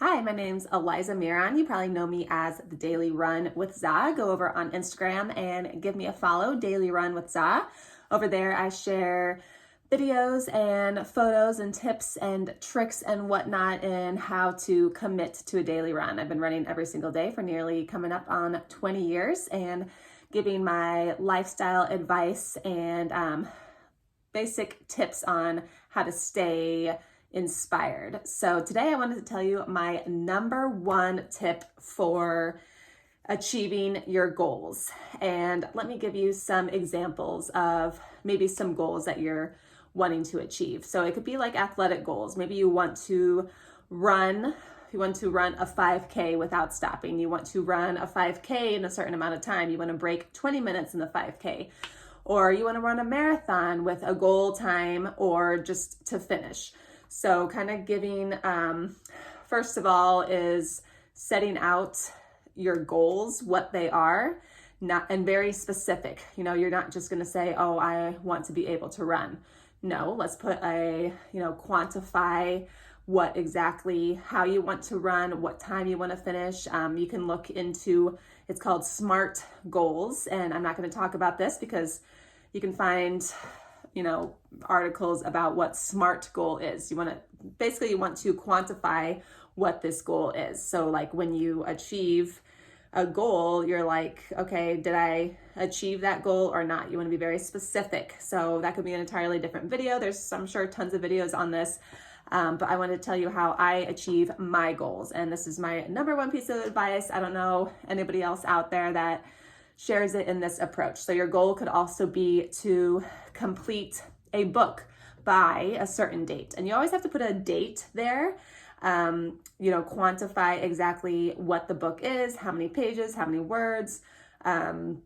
Hi, my name's Eliza Miron. You probably know me as The Daily Run with Za. Go over on Instagram and give me a follow, Daily Run with Za. Over there, I share videos and photos and tips and tricks and whatnot in how to commit to a daily run. I've been running every single day for nearly coming up on 20 years and giving my lifestyle advice and basic tips on how to stay inspired. So today I wanted to tell you my number one tip for achieving your goals. And let me give you some examples of maybe some goals that you're wanting to achieve. So it could be like athletic goals. Maybe you want to run a 5K without stopping. You want to run a 5K in a certain amount of time. You want to break 20 minutes in the 5K. Or you want to run a marathon with a goal time or just to finish. So kind of giving, first of all, is setting out your goals, what they are, and very specific. You know, you're not just going to say, oh, I want to be able to run. No, let's put quantify what exactly, how you want to run, what time you want to finish. You can look into, it's called SMART goals. And I'm not going to talk about this because you can find, articles about what SMART goal is. You want to quantify what this goal is. So like when you achieve a goal, you're like, okay, did I achieve that goal or not? You want to be very specific. So that could be an entirely different video. There's, I'm sure, tons of videos on this. But I wanted to tell you how I achieve my goals. And this is my number one piece of advice. I don't know anybody else out there that shares it in this approach. So your goal could also be to complete a book by a certain date. And you always have to put a date there. Quantify exactly what the book is, how many pages, how many words, and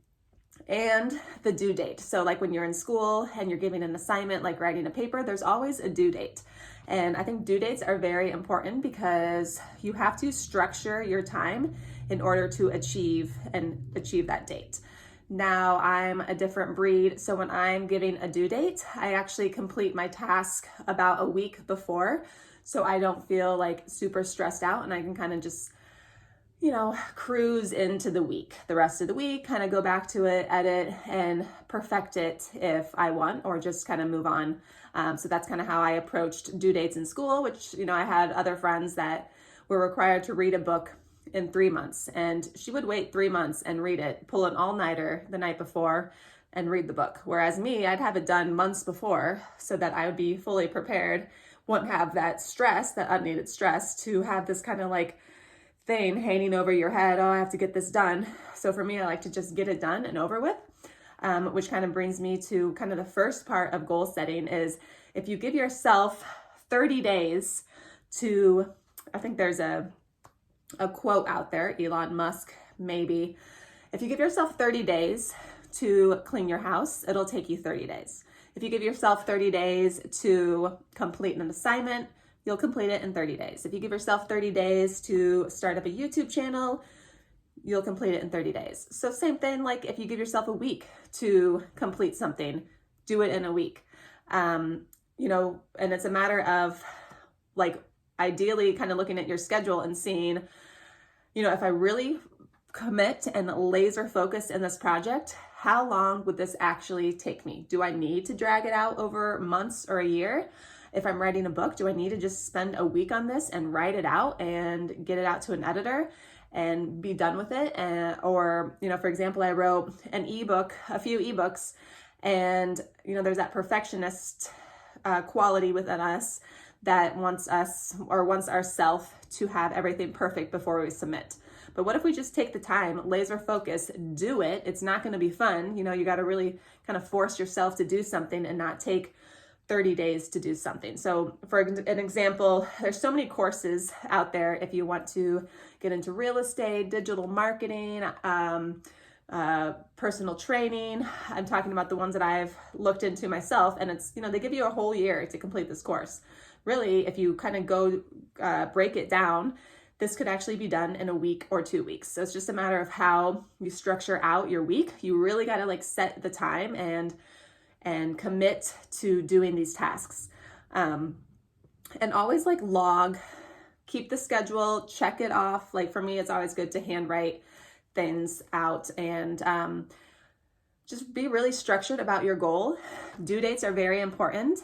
the due date. So like when you're in school and you're giving an assignment, like writing a paper, there's always a due date. And I think due dates are very important because you have to structure your time in order to achieve that date. Now I'm a different breed. So when I'm giving a due date, I actually complete my task about a week before. So I don't feel like super stressed out and I can kind of just, cruise into the week, the rest of the week, kind of go back to it, edit and perfect it if I want, or just kind of move on. So that's kind of how I approached due dates in school, which, I had other friends that were required to read a book in 3 months, and she would wait 3 months and read it, pull an all-nighter the night before and read the book. Whereas me, I'd have it done months before so that I would be fully prepared, wouldn't have that stress, that unneeded stress to have this kind of like thing hanging over your head. Oh, I have to get this done. So for me, I like to just get it done and over with, which kind of brings me to kind of the first part of goal setting is if you give yourself 30 days to, I think there's a quote out there, Elon Musk, maybe. If you give yourself 30 days to clean your house, it'll take you 30 days. If you give yourself 30 days to complete an assignment, you'll complete it in 30 days. If you give yourself 30 days to start up a YouTube channel, you'll complete it in 30 days. So same thing, like if you give yourself a week to complete something, do it in a week. And it's a matter of like ideally kind of looking at your schedule and seeing, if I really commit and laser focus in this project, how long would this actually take me? Do I need to drag it out over months or a year? If I'm writing a book, do I need to just spend a week on this and write it out and get it out to an editor and be done with it? For example, I wrote a few ebooks, and there's that perfectionist quality within us that wants ourselves to have everything perfect before we submit. But what if we just take the time, laser focus, do it? It's not going to be fun. You got to really kind of force yourself to do something and not take 30 days to do something. So for an example, there's so many courses out there if you want to get into real estate, digital marketing, personal training. I'm talking about the ones that I've looked into myself, and it's, they give you a whole year to complete this course. Really, if you kind of go break it down, this could actually be done in a week or 2 weeks. So it's just a matter of how you structure out your week. You really got to set the time and commit to doing these tasks. And always log keep the schedule, check it off. Like for me, it's always good to handwrite things out and just be really structured about your goal. Due dates are very important,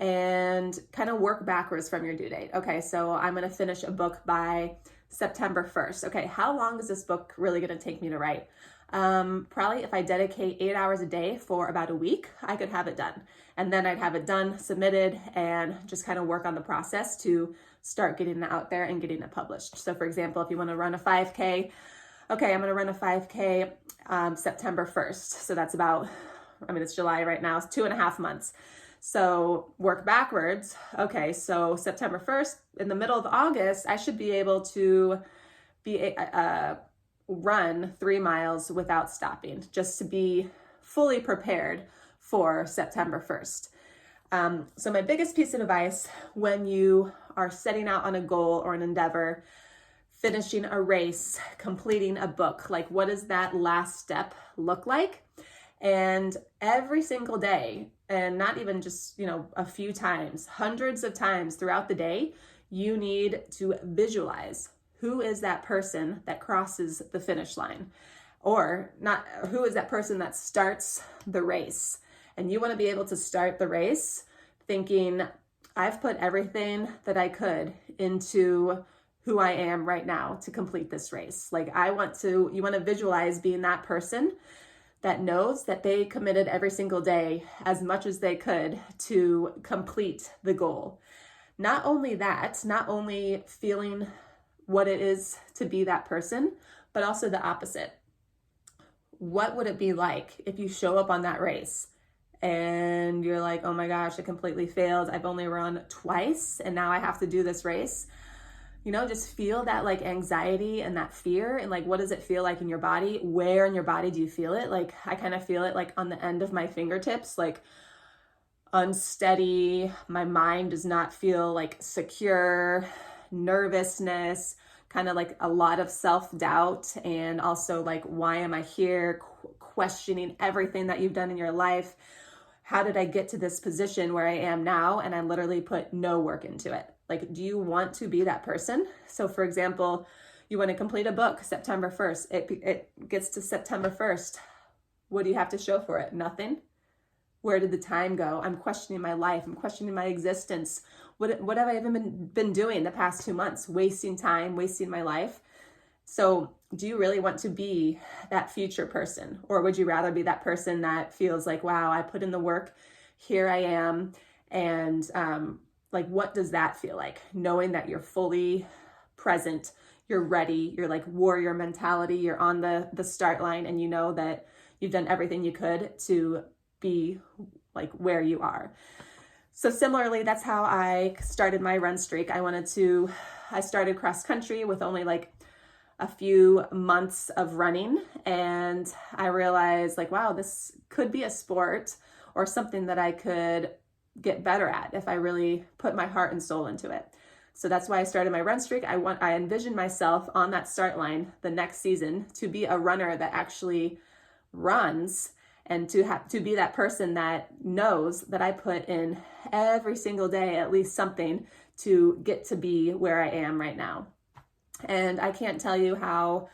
and kind of work backwards from your due date. Okay, so I'm going to finish a book by September 1st. Okay, how long is this book really going to take me to write? Probably if I dedicate 8 hours a day for about a week, I could have it done. And then I'd have it done, submitted, and just kind of work on the process to start getting it out there and getting it published. So for example, if you want to run a 5K, okay, I'm going to run a 5K September 1st. So that's about, it's July right now, it's 2.5 months. So work backwards. Okay, so September 1st, in the middle of August, I should be able to run 3 miles without stopping, just to be fully prepared for September 1st. So my biggest piece of advice when you are setting out on a goal or an endeavor, finishing a race, completing a book, like what does that last step look like? And every single day, and not even just, a few times, hundreds of times throughout the day, you need to visualize who is that person that crosses the finish line, or not, who is that person that starts the race. And you want to be able to start the race thinking, I've put everything that I could into who I am right now to complete this race. Like you want to visualize being that person that knows that they committed every single day as much as they could to complete the goal. Not only that, not only feeling what it is to be that person, but also the opposite. What would it be like if you show up on that race and you're like, oh my gosh, I completely failed. I've only run twice and now I have to do this race. Just feel that like anxiety and that fear, and like, what does it feel like in your body? Where in your body do you feel it? Like, I kind of feel it like on the end of my fingertips, like unsteady. My mind does not feel like secure, nervousness, kind of like a lot of self-doubt, and also like, why am I here? Questioning everything that you've done in your life. How did I get to this position where I am now? And I literally put no work into it. Like, do you want to be that person? So for example, you want to complete a book September 1st. It gets to September 1st. What do you have to show for it? Nothing. Where did the time go? I'm questioning my life. I'm questioning my existence. What have I even been doing the past 2 months? Wasting time, wasting my life. So do you really want to be that future person? Or would you rather be that person that feels like, wow, I put in the work, here I am. And like, what does that feel like? Knowing that you're fully present, you're ready, you're like warrior mentality, you're on the start line, and you know that you've done everything you could to be like where you are. So similarly, that's how I started my run streak. I started cross country with only like a few months of running, and I realized like, wow, this could be a sport or something that I could get better at if I really put my heart and soul into it. So that's why I started my run streak. I envisioned myself on that start line the next season to be a runner that actually runs, and to be that person that knows that I put in every single day at least something to get to be where I am right now. And I can't tell you how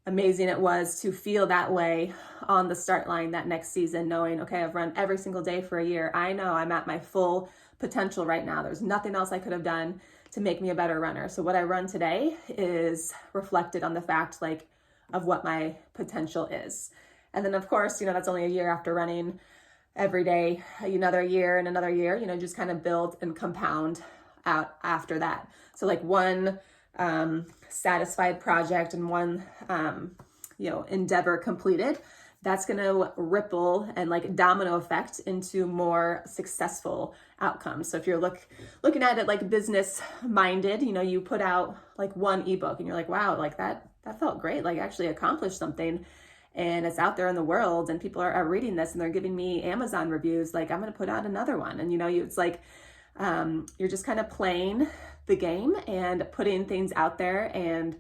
amazing it was to feel that way on the start line that next season, knowing, okay, I've run every single day for a year. I know I'm at my full potential right now. There's nothing else I could have done to make me a better runner. So what I run today is reflected on the fact like of what my potential is. And then of course, that's only a year after running every day, another year and another year, just kind of build and compound out after that. So like one satisfied project and one, endeavor completed, that's going to ripple and like domino effect into more successful outcomes. So if you're looking at it like business minded, you put out like one ebook and you're like, wow, like that felt great. Like I actually accomplished something, and it's out there in the world and people are reading this and they're giving me Amazon reviews. Like I'm going to put out another one. And it's like, you're just kind of playing the game and putting things out there and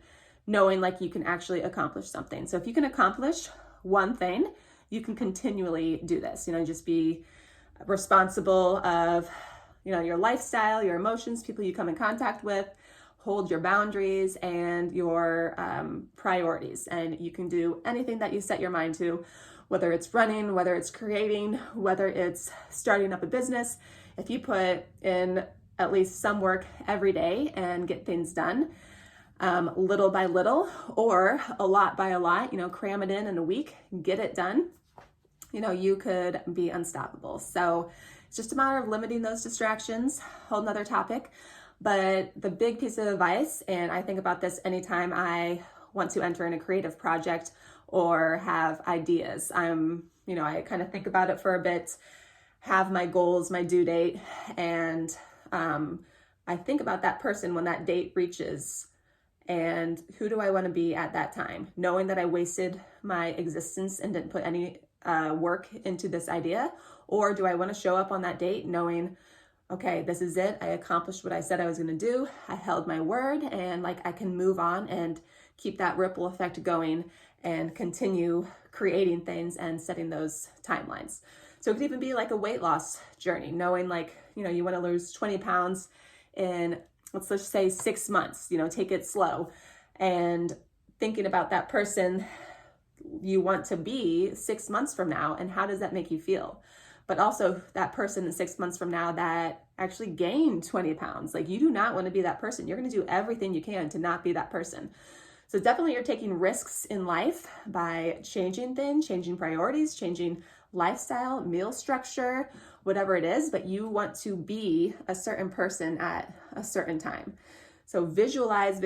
knowing like you can actually accomplish something. So if you can accomplish one thing, you can continually do this, just be responsible of, your lifestyle, your emotions, people you come in contact with, hold your boundaries and your priorities. And you can do anything that you set your mind to, whether it's running, whether it's creating, whether it's starting up a business. If you put in at least some work every day and get things done, little by little, or a lot by a lot, cram it in a week, get it done, you could be unstoppable. So it's just a matter of limiting those distractions, whole nother topic. But the big piece of advice, and I think about this anytime I want to enter in a creative project or have ideas, I kind of think about it for a bit, have my goals, my due date, and I think about that person when that date reaches, and who do I want to be at that time, knowing that I wasted my existence and didn't put any work into this idea? Or do I want to show up on that date knowing, okay, this is it, I accomplished what I said I was going to do, I held my word, and I can move on and keep that ripple effect going and continue creating things and setting those timelines. So it could even be like a weight loss journey, knowing you want to lose 20 pounds in, let's just say 6 months, take it slow, and thinking about that person you want to be 6 months from now, and how does that make you feel? But also that person 6 months from now that actually gained 20 pounds, you do not want to be that person. You're going to do everything you can to not be that person. So definitely you're taking risks in life by changing things, changing priorities, changing lifestyle, meal structure, whatever it is, but you want to be a certain person at a certain time. So visualize,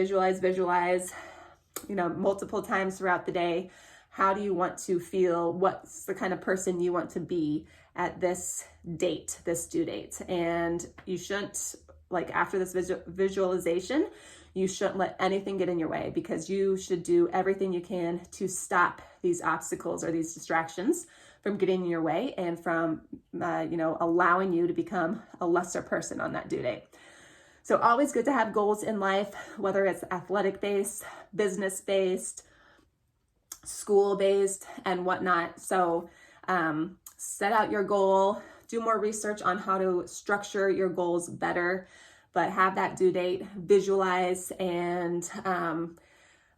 multiple times throughout the day. How do you want to feel? What's the kind of person you want to be at this date, this due date? And you shouldn't, after this visualization, you shouldn't let anything get in your way, because you should do everything you can to stop these obstacles or these distractions from getting in your way and from, allowing you to become a lesser person on that due date. So always good to have goals in life, whether it's athletic-based, business-based, school-based, and whatnot. So set out your goal, do more research on how to structure your goals better, but have that due date, visualize, and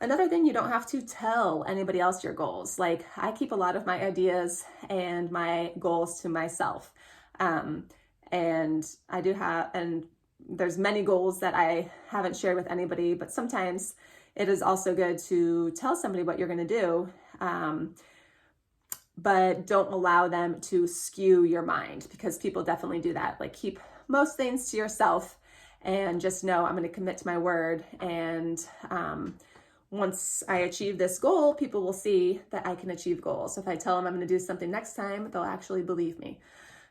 another thing, you don't have to tell anybody else your goals. I keep a lot of my ideas and my goals to myself. And I do have, and there's many goals that I haven't shared with anybody, but sometimes it is also good to tell somebody what you're going to do, but don't allow them to skew your mind, because people definitely do that. Keep most things to yourself and just know I'm going to commit to my word. And once I achieve this goal, people will see that I can achieve goals. So if I tell them I'm going to do something next time, they'll actually believe me.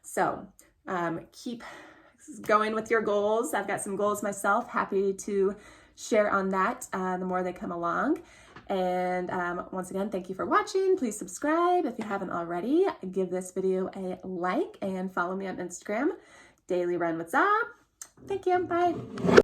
So keep going with your goals. I've got some goals myself. Happy to share on that the more they come along. And once again, thank you for watching. Please subscribe if you haven't already. Give this video a like and follow me on Instagram, Daily Run with Za. Thank you. Bye.